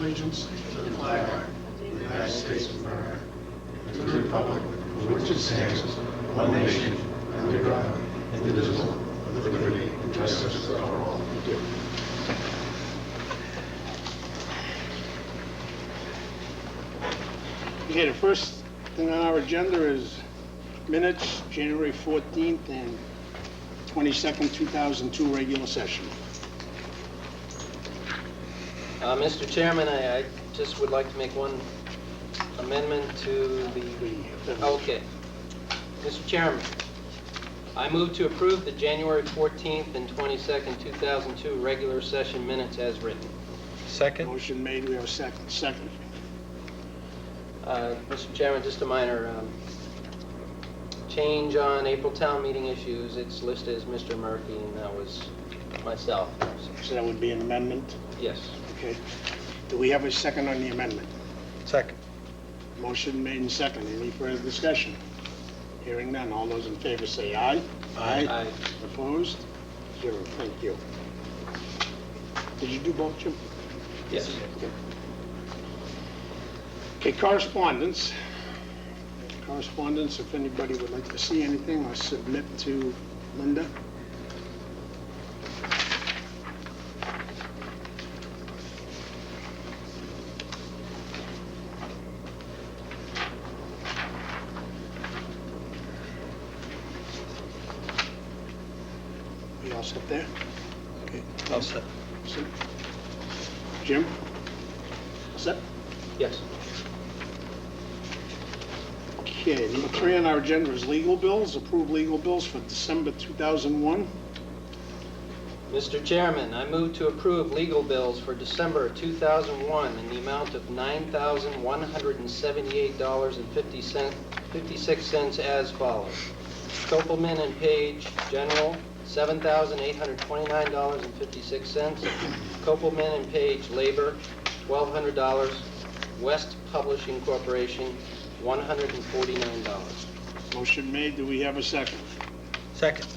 allegiance to the flag of the United States of America, and to the republic for which it stands, one nation, under God, indivisible, with liberty and justice for all. Okay, the first thing on our agenda is minutes, January 14th and 22nd, 2002 regular session. Mr. Chairman, I just would like to make one amendment to the... Okay. Mr. Chairman, I move to approve the January 14th and 22nd, 2002 regular session minutes as written. Second? Motion made, we have a second. Second. Mr. Chairman, just a minor change on April town meeting issues. It's listed as Mr. Murphy, and that was myself. So that would be an amendment? Yes. Okay. Do we have a second on the amendment? Second. Motion made and second. Any further discussion? Hearing none. All those in favor say aye. Aye. Aye. Opposed? 0. Thank you. Did you do both, Jim? Yes. Okay, correspondence. Correspondence, if anybody would like to see anything or submit to Linda. We all set there? Okay. All set. Set. Jim? Set? Yes. Okay, number 3 on our agenda is legal bills. Approve legal bills for December 2001. Mr. Chairman, I move to approve legal bills for December 2001 in the amount of $9,178.56 as follows. Kopelman and Page, General, $7,829.56. Kopelman and Page, Labor, $1,200. West Publishing Corporation, $149. Motion made. Do we have a second? Second.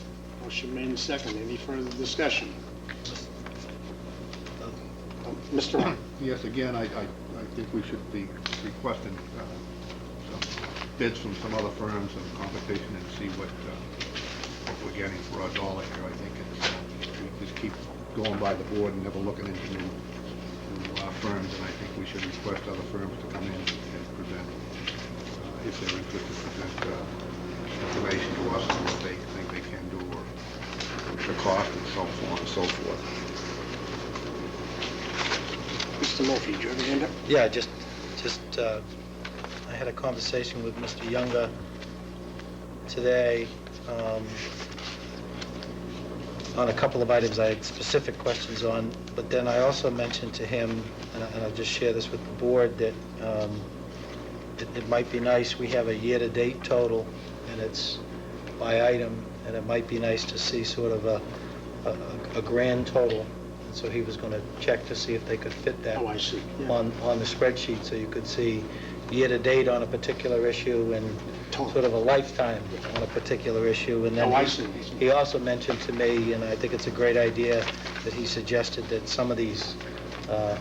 Motion made and second. Any further discussion? Mr. Ron? Yes, again, I think we should be requesting some bids from some other firms and competition and see what we're getting for our dollar here. I think we just keep going by the board and never looking into new firms, and I think we should request other firms to come in and present, if they're interested, present information to us on what they think they can do or the cost and so on and so forth. Mr. Murphy, do you have your hand up? Yeah, I had a conversation with Mr. Younger today on a couple of items I had specific questions on, but then I also mentioned to him, and I'll just share this with the board, that it might be nice, we have a year-to-date total, and it's by item, and it might be nice to see sort of a grand total. And so he was going to check to see if they could fit that Oh, I see. Yeah. on the spreadsheet, so you could see year-to-date on a particular issue and Total. sort of a lifetime on a particular issue. And then Oh, I see. he also mentioned to me, and I think it's a great idea, that he suggested that some of these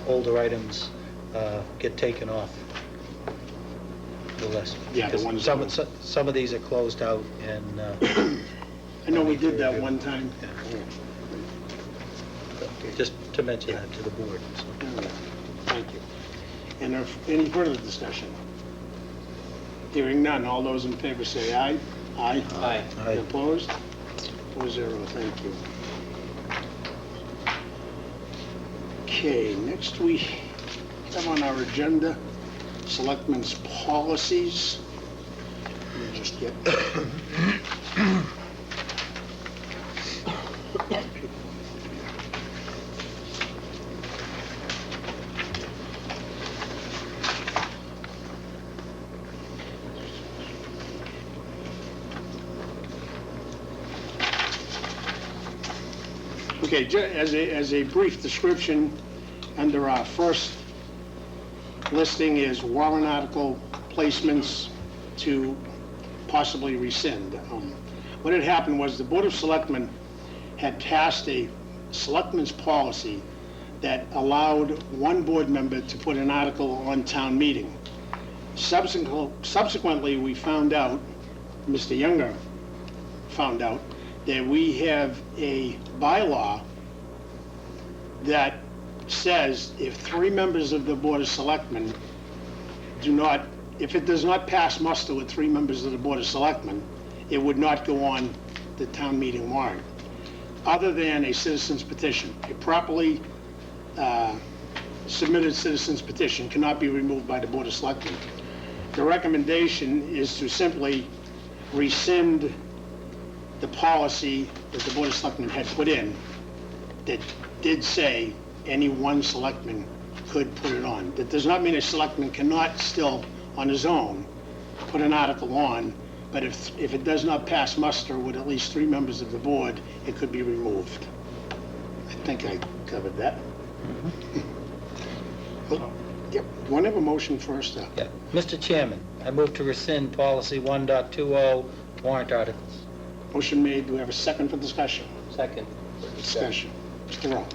older items get taken off the list. Yeah, the Because ones some of these are closed out, and I know we did that one time. just to mention that to the board. So. Thank you. And any further discussion? Hearing none. All those in favor say aye. Aye. Aye. Aye. Opposed? 4-0. Thank you. Okay, next we have on our agenda Selectmen's policies. Let me just get... Okay, as a brief description, under our first listing is warrant article placements to possibly rescind. What had happened was the Board of Selectmen had passed a selectmen's policy that allowed one board member to put an article on town meeting. Subsequently, we found out, Mr. Younger found out, that we have a bylaw that says if 3 members of the Board of Selectmen if it does not pass muster with 3 members of the Board of Selectmen, it would not go on the town meeting warrant, other than a citizen's petition. A properly submitted citizen's petition cannot be removed by the Board of Selectmen. The recommendation is to simply rescind the policy that the Board of Selectmen had put in that did say any one selectman could put it on. That does not mean a selectman cannot still, on his own, put an article on, but if it does not pass muster with at least 3 members of the board, it could be removed. I think I covered that. Oh, yep. Do you want to have a motion first? Yeah. Mr. Chairman, I move to rescind policy 1.20, warrant articles. Motion made. Do we have a second for discussion? Second. Discussion. Mr. Rowe.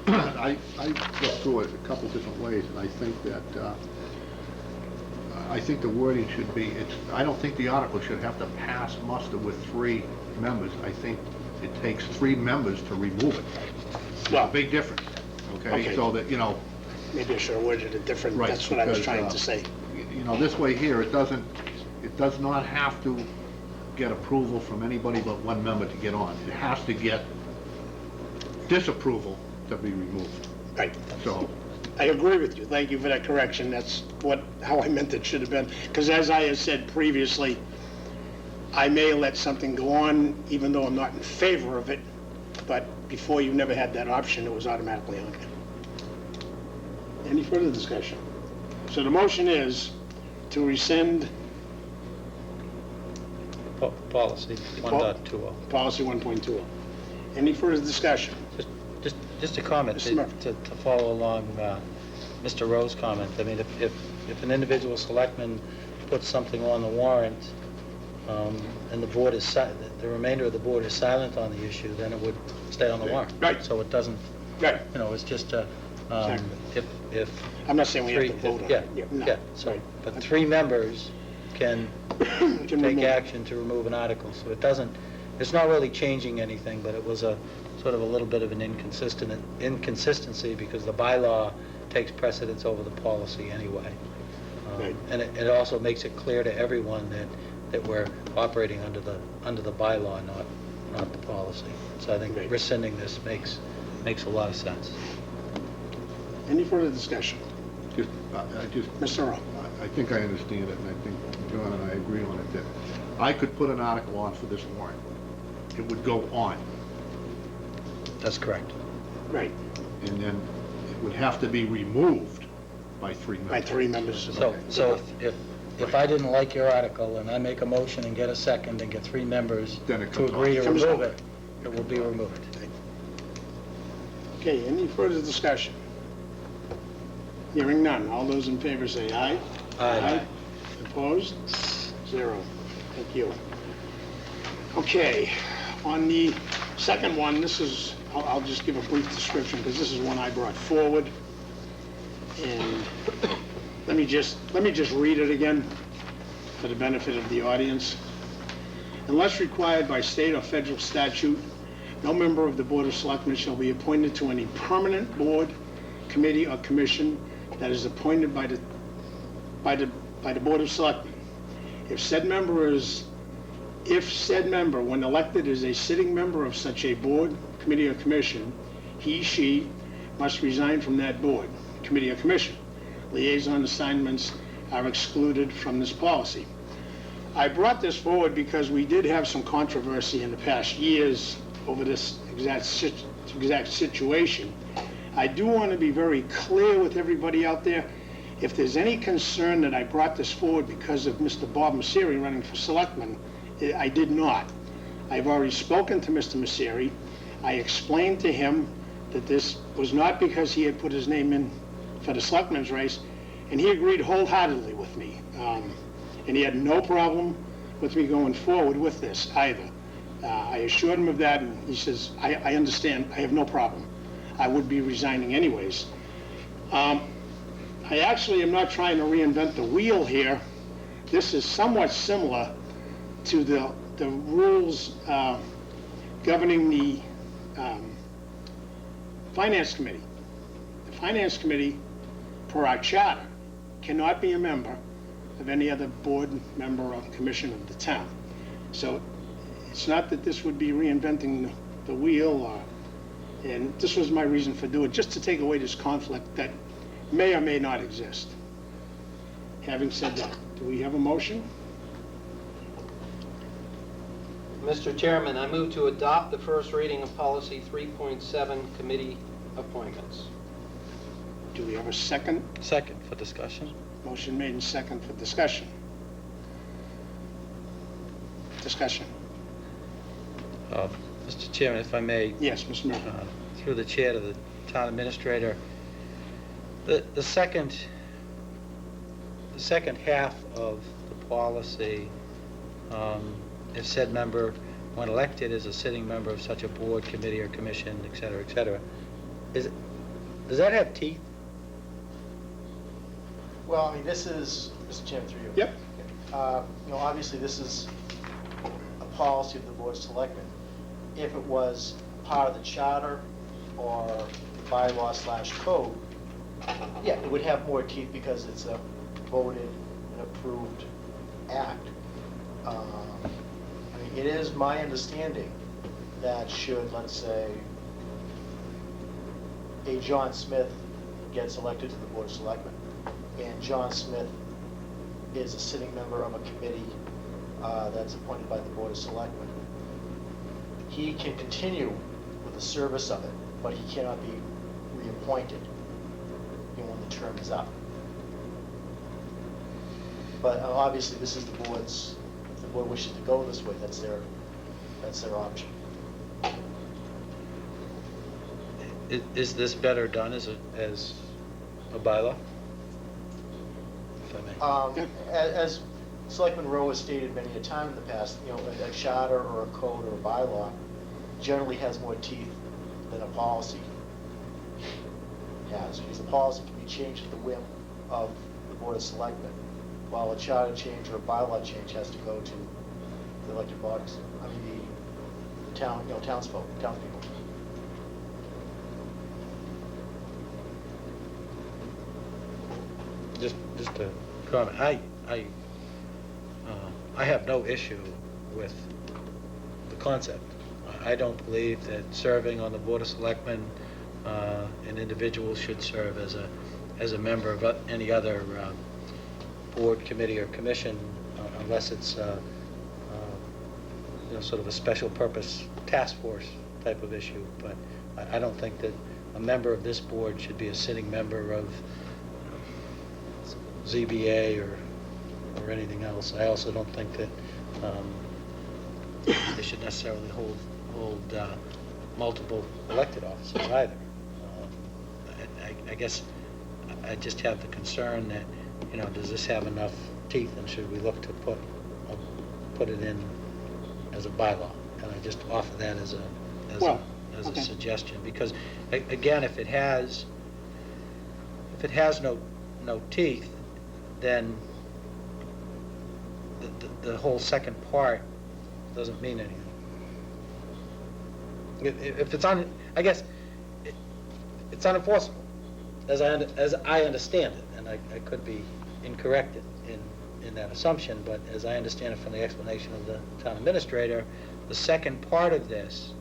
I looked through it a couple different ways, and I think that, I think the wording should be, I don't think the article should have to pass muster with 3 members. I think it takes 3 members to remove it. Well, A big difference, okay? Okay. So that, you know, maybe I should have worded it different. Right, That's what I was because, trying to say. you know, this way here, it does not have to get approval from anybody but 1 member to get on. It has to get disapproval to be removed. Right. So, I agree with you. Thank you for that correction. That's how I meant it should have been. Because as I had said previously, I may let something go on even though I'm not in favor of it, but before you never had that option, it was automatically on. Any further discussion? So the motion is to rescind Policy 1.20. policy 1.20. Any further discussion? Just a comment Mr. Murphy. to follow along Mr. Rowe's comment. I mean, if an individual selectman puts something on the warrant, and the board is, the remainder of the board is silent on the issue, then it would stay on the warrant. Right. So it doesn't, Right. you know, it's just, Exactly. if I'm not saying we have three, to vote on yeah, it. No. yeah, so, Right. but 3 members can Can take remove. action to remove an article, so it doesn't, it's not really changing anything, but it was a sort of a little bit of an inconsistency because the bylaw takes precedence over the policy anyway. Right. And it also makes it clear to everyone that we're operating under the bylaw, not the policy. So I think Right. rescinding this makes a lot of sense. Any further discussion? Mr. Rowe? I think I understand it, and I think John and I agree on it, that I could put an article on for this warrant. It would go on, That's correct. Right. and then it would have to be removed by 3 members. By 3 members. So if I didn't like your article and I make a motion and get a second and get 3 members Then it to comes agree to off. Comes remove off. it, it will be removed. Okay, any further discussion? Hearing none. All those in favor say aye. Aye. Opposed? 0. Thank you. Okay, on the second one, this is, I'll just give a brief description because this is one I brought forward. And let me just read it again for the benefit of the audience. Unless required by state or federal statute, no member of the Board of Selectmen shall be appointed to any permanent board, committee, or commission that is appointed by the Board of Selectmen. If said member, when elected, is a sitting member of such a board, committee, or commission, she must resign from that board, committee, or commission. Liaison assignments are excluded from this policy. I brought this forward because we did have some controversy in the past years over this exact situation. I do want to be very clear with everybody out there. If there's any concern that I brought this forward because of Mr. Bob Messeri running for selectman, I did not. I've already spoken to Mr. Messeri. I explained to him that this was not because he had put his name in for the selectman's race, and he agreed wholeheartedly with me. And he had no problem with me going forward with this either. I assured him of that, and he says, I understand, I have no problem. I would be resigning anyways. I actually am not trying to reinvent the wheel here. This is somewhat similar to the rules governing the Finance Committee. The Finance Committee, per our charter, cannot be a member of any other board member or commission of the town. So it's not that this would be reinventing the wheel, and this was my reason for doing it, just to take away this conflict that may or may not exist. Having said that, do we have a motion? Mr. Chairman, I move to adopt the first reading of policy 3.7, committee appointments. Do we have a second? Second for discussion. Motion made and second for discussion. Discussion. Mr. Chairman, if I may, Yes, Mr. Murphy. through the chair to the town administrator, the second half of the policy, if said member, when elected, is a sitting member of such a board, committee, or commission, et cetera, does that have teeth? Well, I mean, this is, Mr. Chairman, through you. Yep. Obviously, this is a policy of the Board of Selectmen. If it was part of the charter or bylaw/code, yeah, it would have more teeth because it's a voted and approved act. I mean, it is my understanding that should, let's say, a John Smith gets elected to the Board of Selectmen, and John Smith is a sitting member of a committee that's appointed by the Board of Selectmen, he can continue with the service of it, but he cannot be reappointed when the term is up. But obviously, this is the board's, if the board wishes to go this way, that's their option. Is this better done as a bylaw? If I may. As Selectman Rowe has stated many a time in the past, a charter or a code or a bylaw generally has more teeth than a policy has, because the policy can be changed at the whim of the Board of Selectmen, while a charter change or a bylaw change has to go to the elected bodies, the townspeople. Just to comment, I have no issue with the concept. I don't believe that serving on the Board of Selectmen, an individual should serve as a member of any other board, committee, or commission, unless it's sort of a special purpose task force type of issue. But I don't think that a member of this board should be a sitting member of ZBA or anything else. I also don't think that they should necessarily hold multiple elected offices either. I guess I just have the concern that, does this have enough teeth, and should we look to put it in as a bylaw? And I just offer that as a suggestion, because again, if it has no teeth, then the whole second part doesn't mean anything. If it's I guess it's unenforceable, as I understand it, and I could be incorrect in that assumption, but as I understand it from the explanation of the town administrator, the second part of this,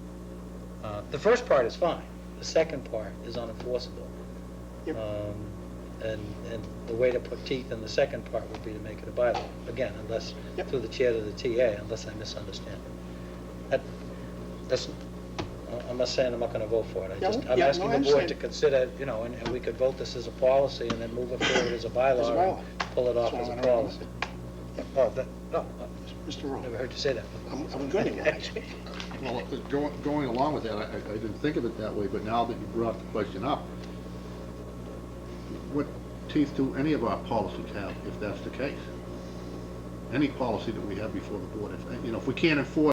the first part is fine. The second part is unenforceable. Yep. And the way to put teeth in the second part would be to make it a bylaw. Again, unless, Yep. through the chair to the TA, unless I misunderstand it. I'm not saying I'm not gonna vote for it. I'm asking I the board to understand. consider, and we could vote this as a policy and then move it forward as a bylaw. As a bylaw. And pull it off That's as a what I wanna policy. No, Mr. I never Rowe, heard you say that. I'm good at it. Well, going along with that, I didn't think of it that way, but now that you brought the question up, what teeth do any of our policies have if that's the case? Any policy that we have before the board, if we can't enforce